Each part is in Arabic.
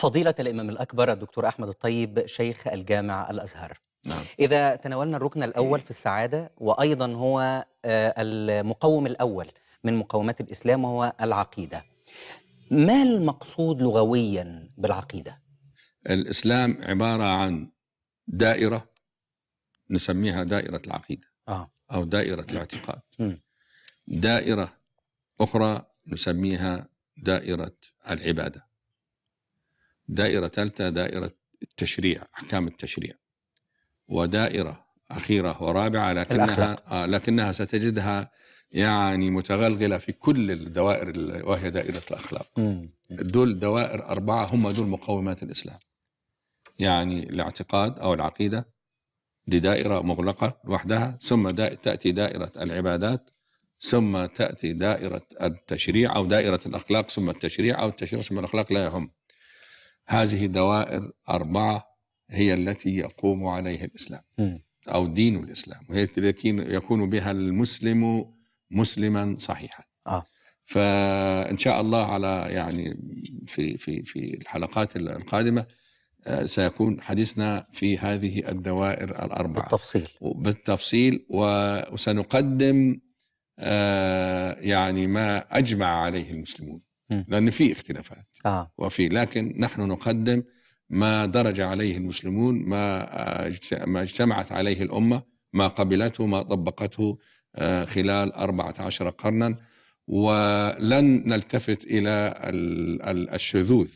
فضيلة الإمام الأكبر الدكتور أحمد الطيب شيخ الجامع الأزهر. نعم. إذا تناولنا الركن الأول في السعادة وأيضا هو المقوم الأول من مقومات الإسلام وهو العقيدة، ما المقصود لغويا بالعقيدة؟ الإسلام عبارة عن دائرة نسميها دائرة العقيدة أو دائرة الاعتقاد. دائرة أخرى نسميها دائرة العبادة. دائرة ثالثة دائرة التشريع، أحكام التشريع. ودائرة أخيرة ورابعة لكنها ستجدها يعني متغلغلة في كل الدوائر وهي دائرة الأخلاق. دول دوائر 4 هم دول مقومات الإسلام. يعني الاعتقاد أو العقيدة دي دائرة مغلقة لوحدها، ثم تأتي دائرة العبادات، ثم تأتي دائرة التشريع أو دائرة الأخلاق، ثم التشريع أو التشريع ثم الأخلاق، لا يهم. هذه دوائر 4 هي التي يقوم عليها الإسلام أو دين الإسلام، وهي التي يكون بها المسلم مسلما صحيحا. فإن شاء الله على يعني في الحلقات القادمة سيكون حديثنا في هذه الدوائر 4 بالتفصيل وسنقدم يعني ما أجمع عليه المسلمون، لأن في اختلافات لكن نحن نقدم ما درج عليه المسلمون، ما اجتمعت عليه الأمة، ما قبلته، ما طبقته خلال 14 قرنا، ولن نلتفت إلى الشذوذ،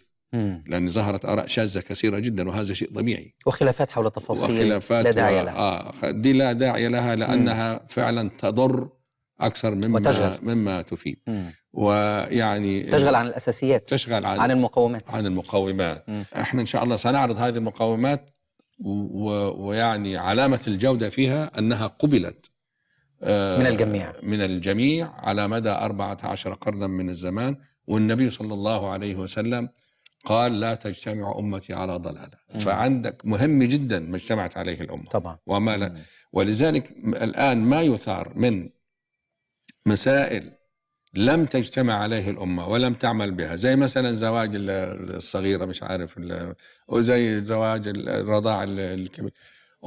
لأن ظهرت آراء شاذة كثيرة جدا، وهذا شيء طبيعي، وخلافات حول تفاصيل لا داعي لها. دي لا داعي لها، لأنها فعلا تضر أكثر مما تفيد. ويعني تشغل عن الأساسيات، تشغل عن المقومات. احنا إن شاء الله سنعرض هذه المقومات، ويعني علامة الجودة فيها أنها قبلت من الجميع على مدى 14 قرنا من الزمان. والنبي صلى الله عليه وسلم قال: لا تجتمع أمتي على ضلالة. فعندك مهم جدا ما اجتمعت عليه الأمة طبعا. وما لا. ولذلك الآن ما يثار من مسائل لم تجتمع عليه الأمة ولم تعمل بها، زي مثلا زواج الصغيرة مش عارف، وزي زواج الرضاع الكبير،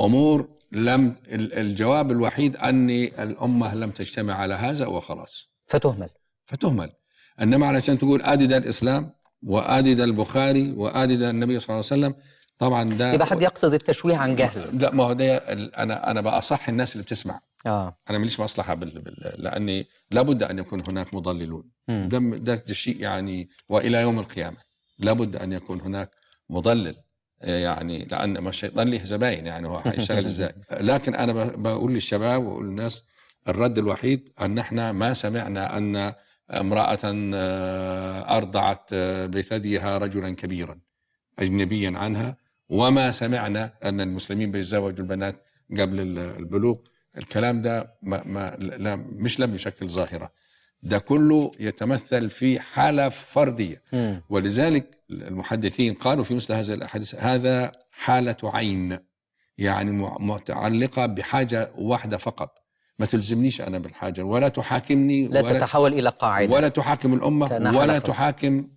أمور لم الجواب الوحيد أن الأمة لم تجتمع على هذا وخلاص، فتهمل. إنما علشان تقول آدي ده الإسلام وآدي ده البخاري وآدي ده النبي صلى الله عليه وسلم، طبعا ده يبقى حد يقصد التشويه عن جهل. لا، ما هو ده أنا بأصح الناس اللي بتسمع. أنا ماليش مصلحة لأني لابد أن يكون هناك مضللون. ده شيء يعني، وإلى يوم القيامة لابد أن يكون هناك مضلل، يعني لأن ما الشيطان له زباين، يعني هو هيشتغل إزاي. لكن أنا بقول للشباب وأقول للناس الرد الوحيد أن احنا ما سمعنا أن امرأة أرضعت بثديها رجلا كبيرا أجنبيا عنها، وما سمعنا أن المسلمين بيتزوجوا البنات قبل البلوغ. الكلام ده مش لم يشكل ظاهرة، ده كله يتمثل في حالة فردية. ولذلك المحدثين قالوا في مثل هذا الحديث: هذا حالة عين، يعني متعلقة بحاجة واحدة فقط، ما تلزمنيش أنا بالحاجة، ولا تحاكمني، لا تتحول إلى قاعدة، ولا تحاكم الأمة، ولا تحاكم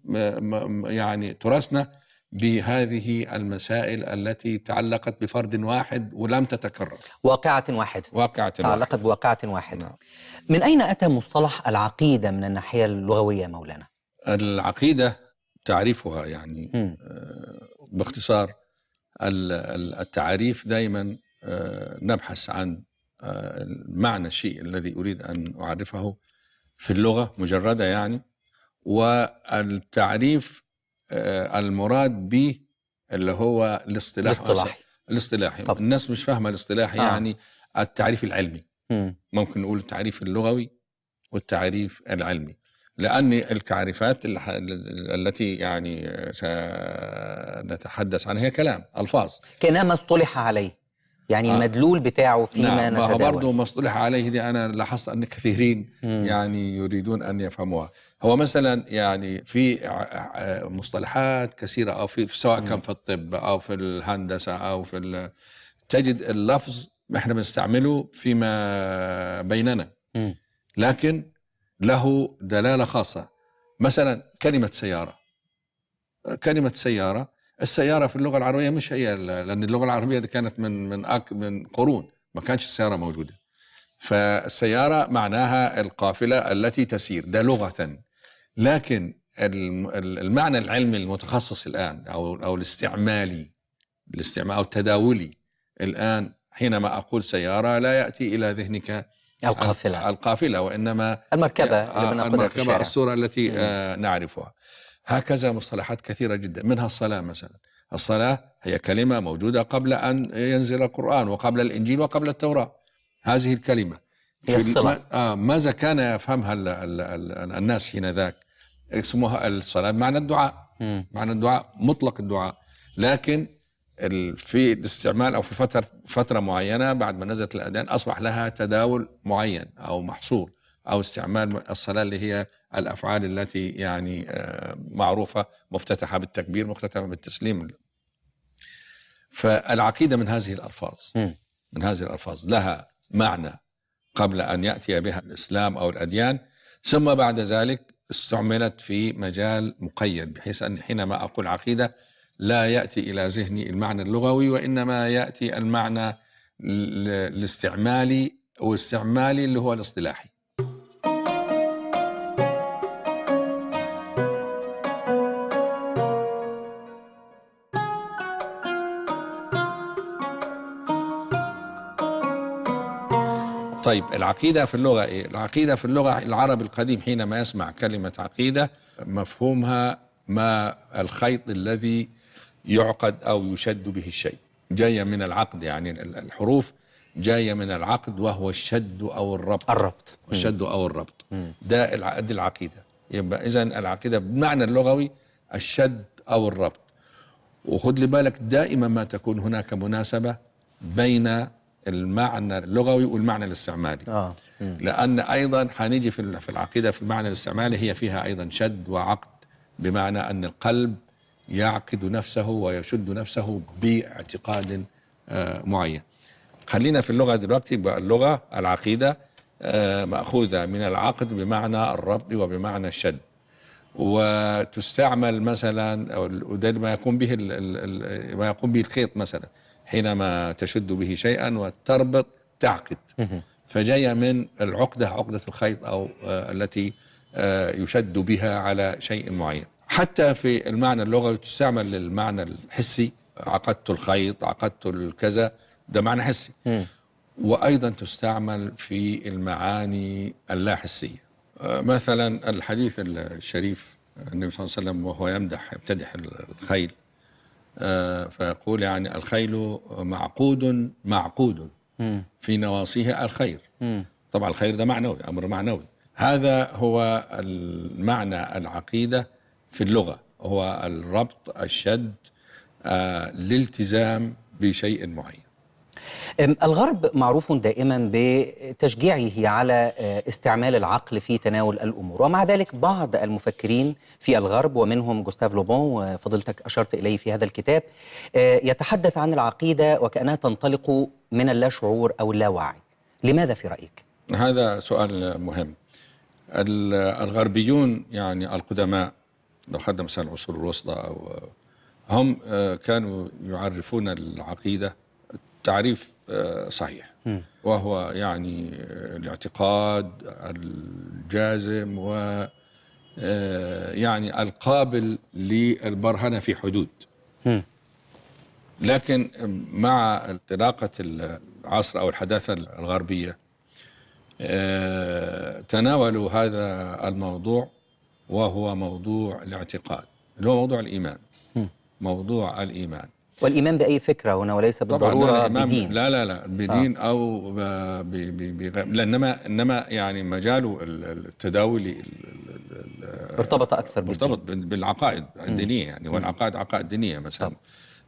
يعني تراثنا بهذه المسائل التي تعلقت بفرد واحد ولم تتكرر. واقعة واحدة تعلقت بواقعة واحدة. نعم. من أين أتى مصطلح العقيدة من الناحية اللغوية مولانا؟ العقيدة تعريفها يعني باختصار، التعريف دائما نبحث عن معنى الشيء الذي أريد أن أعرفه في اللغة مجردة يعني، والتعريف المراد به اللي هو الاصطلاحي. الناس مش فاهمة الاصطلاحي. يعني التعريف العلمي، ممكن نقول التعريف اللغوي والتعريف العلمي، لأن التعريفات التي يعني سنتحدث عنها هي كلام ألفاظ كأنها ما اصطلح عليه، يعني المدلول بتاعه فيما نتداول. برضه ما اصطلح عليه دي أنا لاحظت أن كثيرين يعني يريدون أن يفهموها. هو مثلا يعني في مصطلحات كثيرة، أو سواء كان في الطب أو في الهندسة أو تجد اللفظ احنا بنستعمله فيما بيننا، لكن له دلالة خاصة. مثلا كلمة سيارة السيارة في اللغة العربية مش هي، لأن اللغة العربية دي كانت من قرون ما كانش السيارة موجودة. فالسيارة معناها القافلة التي تسير، ده لغة. لكن المعنى العلمي المتخصص الآن أو الاستعمالي أو التداولي الآن، حينما أقول سيارة لا يأتي إلى ذهنك القافلة وإنما المركبة اللي بنقودها في الشارع، الصورة التي نعرفها. هكذا مصطلحات كثيرة جدا، منها الصلاة مثلا. الصلاة هي كلمة موجودة قبل أن ينزل القرآن وقبل الإنجيل وقبل التوراة. هذه الكلمة هي الصلاة. ماذا كان يفهمها الناس حين ذاك؟ اسمها الصلاة بمعنى الدعاء، معنى الدعاء، مطلق الدعاء. لكن في الاستعمال أو في فترة معينة بعد ما نزلت الأذان أصبح لها تداول معين أو محصور، أو استعمال الصلاة اللي هي الأفعال التي يعني معروفة، مفتتحة بالتكبير، مختتمة بالتسليم. فالعقيدة من هذه الألفاظ لها معنى قبل أن يأتي بها الإسلام أو الأديان، ثم بعد ذلك استعملت في مجال مقيد، بحيث أن حينما أقول عقيدة لا يأتي إلى ذهني المعنى اللغوي، وإنما يأتي المعنى الاستعمالي والاستعمالي اللي هو الاصطلاحي. طيب العقيدة في اللغة إيه؟ العقيدة في اللغة العرب القديم حينما يسمع كلمة عقيدة مفهومها ما الخيط الذي يعقد أو يشد به الشيء، جاية من العقد، يعني الحروف جاية من العقد وهو الشد أو الربط. الشد أو الربط ده العقيدة. يبقى إذن العقيدة بمعنى اللغوي الشد أو الربط. وخد لي بالك دائما ما تكون هناك مناسبة بين المعنى اللغوي والمعنى الاستعمالي. لأن أيضا حنيجي في العقيدة في المعنى الاستعمالي هي فيها أيضا شد وعقد، بمعنى أن القلب يعقد نفسه ويشد نفسه باعتقاد معين. خلينا في اللغة دلوقتي. بقى اللغة العقيدة مأخوذة من العقد بمعنى الربط وبمعنى الشد، وتستعمل مثلا وده ما يقوم به الخيط مثلا، حينما تشد به شيئا وتربط تعقد، فجاية من العقدة، عقدة الخيط أو التي يشد بها على شيء معين. حتى في المعنى اللغوي تستعمل للمعنى الحسي، عقدت الخيط، عقدت الكذا، ده معنى حسي. وأيضا تستعمل في المعاني اللا حسية. مثلا الحديث الشريف النبي صلى الله عليه وسلم وهو يمدح الخيل، فيقول يعني الخيل معقود في نواصيها الخير. طبعا الخير ده معنوي، أمر معنوي. هذا هو المعنى العقيدة في اللغة، هو الربط، الشد، الالتزام بشيء معين. الغرب معروف دائما بتشجيعه على استعمال العقل في تناول الأمور، ومع ذلك بعض المفكرين في الغرب ومنهم جوستاف لوبون وفضلتك أشرت إليه في هذا الكتاب يتحدث عن العقيدة وكأنها تنطلق من اللاشعور أو اللاوعي. لماذا في رأيك؟ هذا سؤال مهم. الغربيون يعني القدماء، لو خدنا مثلا العصور الوسطى، هم كانوا يعرفون العقيدة تعريف صحيح، وهو يعني الاعتقاد الجازم و يعني القابل للبرهنة في حدود. لكن مع انطلاقة العصر أو الحداثة الغربية تناولوا هذا الموضوع، وهو موضوع الاعتقاد، اللي هو موضوع الإيمان. موضوع الإيمان، والإيمان بأي فكرة هنا وليس بالضرورة بدين. لا بدين أو إنما يعني مجال التداول ارتبط أكثر مرتبط بالعقائد الدينية، يعني والعقائد عقائد دينية مثلا.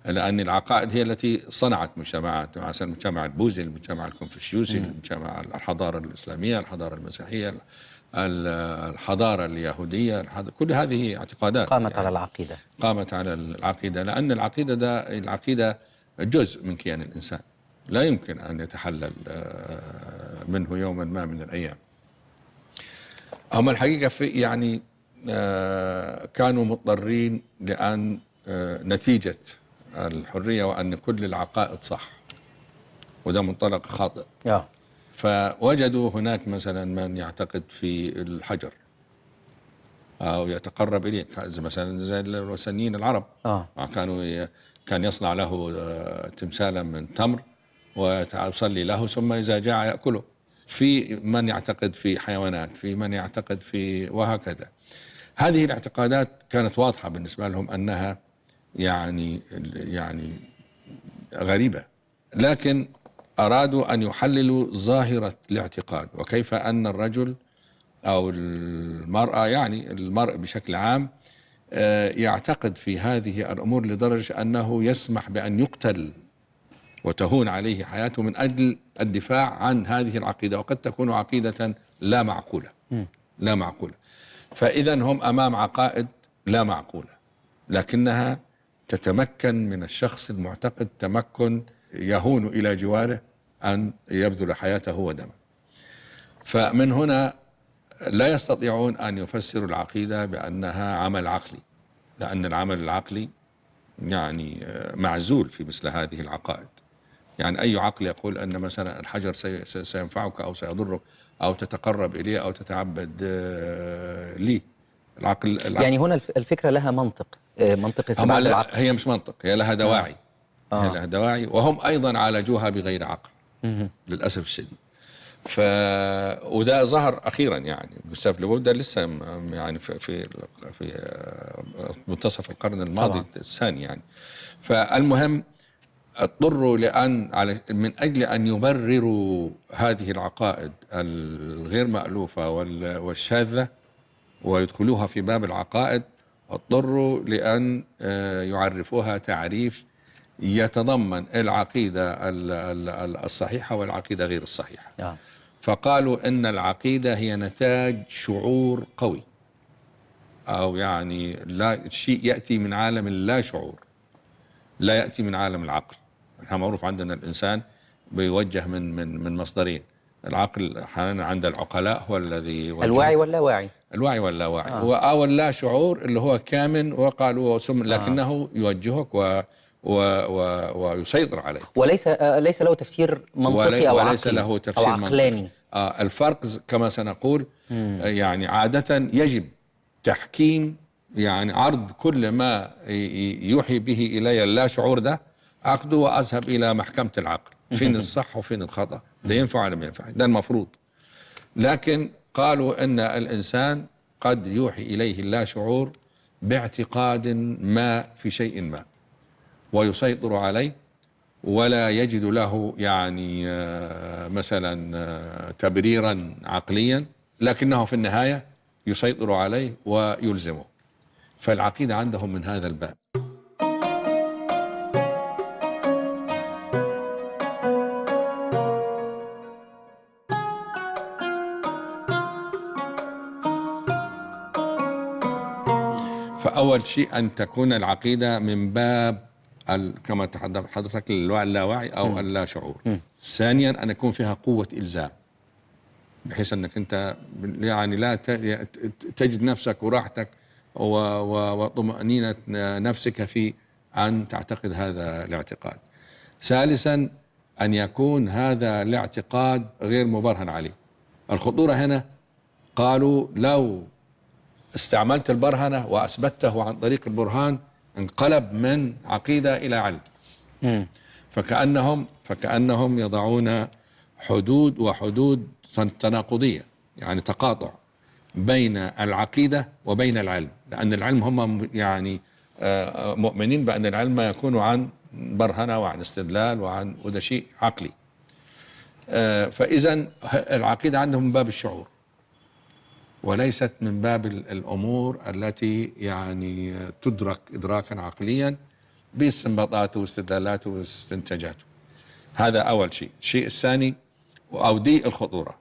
لأن العقائد هي التي صنعت مجتمعات، مثلا المجتمع البوذي، المجتمع الكونفوشيوسي، المجتمع الحضارة الإسلامية، الحضارة المسيحية، الحضارة اليهودية، كل هذه اعتقادات قامت على العقيدة. قامت على العقيدة، لأن العقيدة جزء من كيان الإنسان، لا يمكن أن يتحلل منه يوما ما من الأيام. هم الحقيقة في يعني كانوا مضطرين لأن نتيجة الحرية وأن كل العقائد صح، وده منطلق خاطئ. فوجدوا هناك مثلا من يعتقد في الحجر أو يتقرب إليه، مثلا زي الوثنيين العرب. كان يصنع له تمثالا من تمر ويصلي له، ثم إذا جاع يأكله. في من يعتقد في حيوانات، في من يعتقد في، وهكذا. هذه الاعتقادات كانت واضحة بالنسبة لهم أنها يعني غريبة، لكن أرادوا أن يحللوا ظاهرة الاعتقاد، وكيف أن الرجل أو المرأة، يعني المرء بشكل عام، يعتقد في هذه الأمور لدرجة أنه يسمح بأن يقتل وتهون عليه حياته من أجل الدفاع عن هذه العقيدة، وقد تكون عقيدة لا معقولة. لا معقولة. فإذا هم أمام عقائد لا معقولة، لكنها تتمكن من الشخص المعتقد تمكن يهون إلى جواره أن يبذل حياته ودمه. فمن هنا لا يستطيعون أن يفسروا العقيدة بأنها عمل عقلي، لأن العمل العقلي يعني معزول في مثل هذه العقائد. يعني أي عقل يقول أن مثلا الحجر سينفعك أو سيضرك أو تتقرب إليه أو تتعبد ليه. العقل يعني هنا الفكرة لها منطق استبعاد العقل. هي مش منطق، هي لها دواعي. هي لها دواعي، وهم أيضا عالجوها بغير عقل للأسف الشديد. وده ظهر أخيرا، يعني جوستاف لي بوب ده لسه يعني في منتصف القرن الماضي الثاني يعني. فالمهم اضطروا من أجل أن يبرروا هذه العقائد الغير مألوفة والشاذة ويدخلوها في باب العقائد، اضطروا لأن يعرفوها تعريف يتضمن العقيدة الصحيحة والعقيدة غير الصحيحة. فقالوا إن العقيدة هي نتاج شعور قوي، أو يعني شيء يأتي من عالم اللا شعور، لا يأتي من عالم العقل. احنا معروف عندنا الإنسان بيوجه من مصدرين. العقل أحيانا عند العقلاء هو الذي الواعي واللاواعي. الواعي واللاواعي أو اللا شعور اللي هو كامن، وقالوا لكنه يوجهك ويسيطر عليك، ليس له تفسير منطقي أو وليس له تفسير عقلاني. الفرق كما سنقول يعني عادة يجب تحكيم، يعني عرض كل ما يوحي به إلي اللا شعور ده أخذه وأذهب إلى محكمة العقل، فين الصح وفين الخطأ، ده ينفع ولا ما ينفع، ده المفروض. لكن قالوا أن الإنسان قد يوحي إليه اللا شعور باعتقاد ما في شيء ما ويسيطر عليه، ولا يجد له يعني مثلا تبريرا عقليا، لكنه في النهاية يسيطر عليه ويلزمه. فالعقيدة عندهم من هذا الباب. فأول شيء أن تكون العقيدة من باب كما تحدث حضرتك اللاواعي أو اللا شعور. ثانيا أن يكون فيها قوة إلزام، بحيث أنك أنت يعني لا تجد نفسك وراحتك وطمأنينة نفسك في أن تعتقد هذا الاعتقاد. ثالثا أن يكون هذا الاعتقاد غير مبرهن عليه. الخطورة هنا قالوا لو استعملت البرهنة وأثبته عن طريق البرهان انقلب من عقيدة إلى علم. فكأنهم يضعون حدود تناقضية، يعني تقاطع بين العقيدة وبين العلم، لأن العلم هم يعني مؤمنين بأن العلم يكون عن برهنة وعن استدلال وده شيء عقلي. فإذا العقيدة عندهم من باب الشعور وليست من باب الأمور التي يعني تدرك إدراكا عقليا باستنباطاته واستدلالاته واستنتاجاته. هذا أول شيء. الشيء الثاني أو دي الخطورة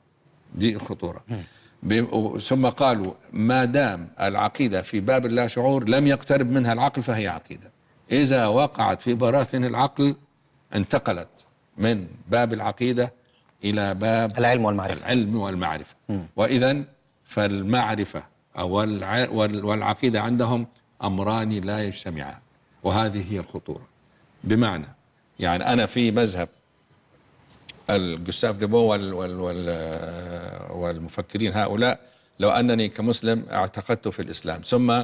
ثم قالوا ما دام العقيدة في باب اللا شعور لم يقترب منها العقل فهي عقيدة. إذا وقعت في براثن العقل انتقلت من باب العقيدة إلى باب العلم والمعرفة. وإذن فالمعرفة والعقيدة عندهم أمران لا يجتمعان. وهذه هي الخطورة. بمعنى يعني أنا في مذهب الجوستاف ديبو والمفكرين هؤلاء، لو أنني كمسلم اعتقدت في الإسلام ثم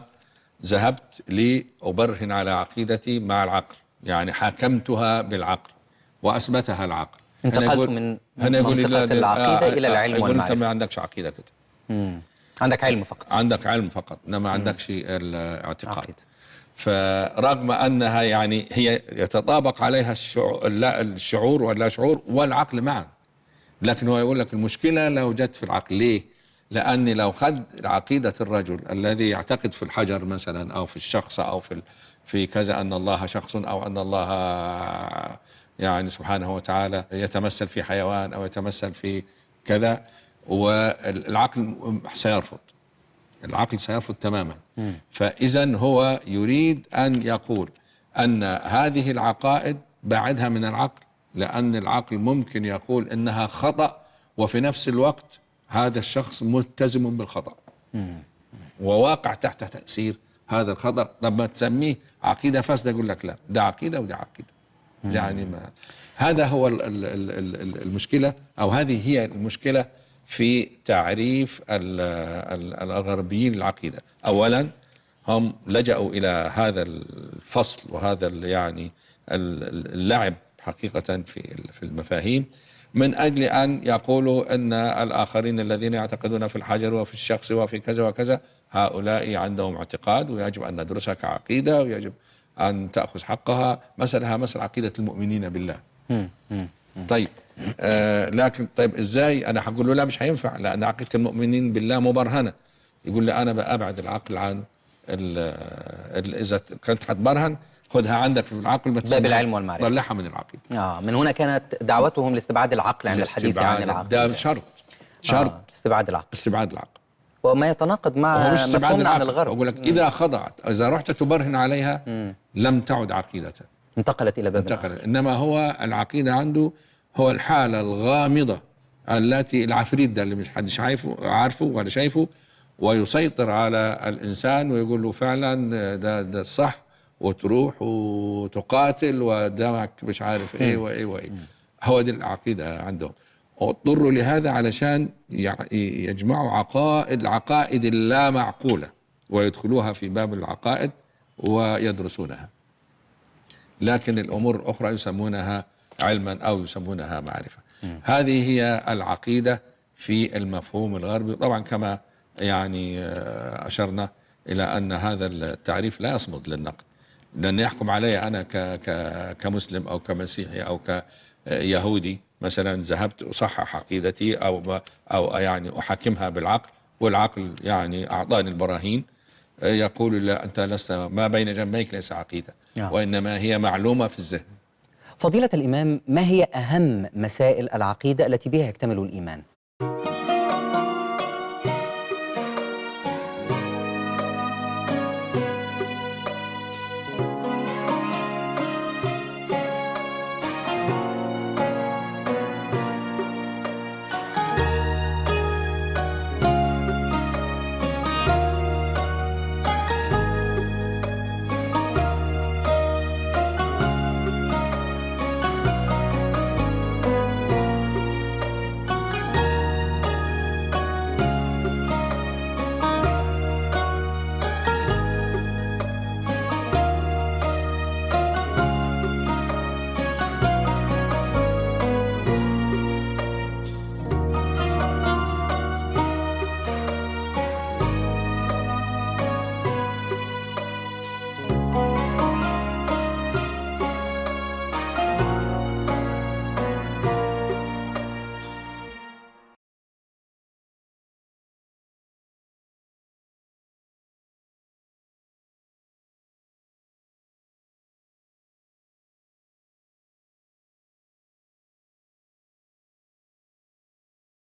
ذهبت لأبرهن على عقيدتي مع العقل، يعني حاكمتها بالعقل وأثبتها العقل، انتقلت من منطقة العقيدة إلى العلم يقول والمعرفة. أنت ما عندكش عقيدة كده، عندك علم فقط. عندك علم فقط، إنما ما عندكش الاعتقاد. فرغم أنها يعني هي يتطابق عليها الشعور واللا شعور والعقل معا، لكن هو يقول لك المشكلة لو جت في العقل. ليه؟ لأني لو خد عقيدة الرجل الذي يعتقد في الحجر مثلا أو في الشخص أو في كذا أن الله شخص أو أن الله يعني سبحانه وتعالى يتمثل في حيوان أو يتمثل في كذا، والعقل سيرفض، العقل سيرفض تماما. فإذا هو يريد أن يقول أن هذه العقائد بعدها من العقل، لأن العقل ممكن يقول إنها خطأ وفي نفس الوقت هذا الشخص ملتزم بالخطأ وواقع تحت تأثير هذا الخطأ. طب ما تسميه عقيدة فاسدة، يقول لك لا، ده عقيدة وده عقيدة. يعني ما هذا هو المشكلة، أو هذه هي المشكلة في تعريف الغربيين العقيدة. أولا هم لجأوا إلى هذا الفصل وهذا يعني اللعب حقيقة في المفاهيم من أجل أن يقولوا أن الآخرين الذين يعتقدون في الحجر وفي الشخص وفي كذا وكذا هؤلاء عندهم اعتقاد ويجب أن ندرسها كعقيدة ويجب أن تأخذ حقها، مثلها مثل عقيدة المؤمنين بالله. طيب لكن طيب إزاي؟ أنا هقول له لا، مش هينفع، لأن عقيدة المؤمنين بالله مبرهنة. يقول لي أنا بأبعد العقل عن إذا كنت هتبرهن خذها عندك في العقل، باب العلم والمعرفة، طلعها من العقيدة. من هنا كانت دعوتهم لاستبعاد العقل عند الحديث عن العقل. ده شرط استبعاد العقل، استبعاد العقل، وما يتناقض مع مفهومنا عن الغرب. أقول لك إذا خضعت، إذا رحت تبرهن عليها لم تعد عقيدة، انتقلت إلى باب العقل. إنما هو العقيدة عنده هو الحالة الغامضة التي العفريت ده اللي مش حدش عارفه ولا شايفه، ويسيطر على الإنسان ويقول له فعلا ده الصح، وتروح وتقاتل ودمك مش عارف ايه وايه وايه. هو دي العقيدة عندهم، واضطروا لهذا علشان يجمعوا عقائد اللا معقولة ويدخلوها في باب العقائد ويدرسونها. لكن الأمور الأخرى يسمونها علما أو يسمونها معرفة. هذه هي العقيدة في المفهوم الغربي. طبعا كما يعني أشرنا إلى أن هذا التعريف لا يصمد للنقد، لأن يحكم علي أنا كمسلم أو كمسيحي أو كيهودي مثلا ذهبت أصحح عقيدتي أو يعني أحكمها بالعقل، والعقل يعني أعطاني البراهين، يقول لا، أنت لست، ما بين جنبيك ليس عقيدة، وإنما هي معلومة في الذهن. فضيلة الإمام، ما هي أهم مسائل العقيدة التي بها يكتمل الإيمان؟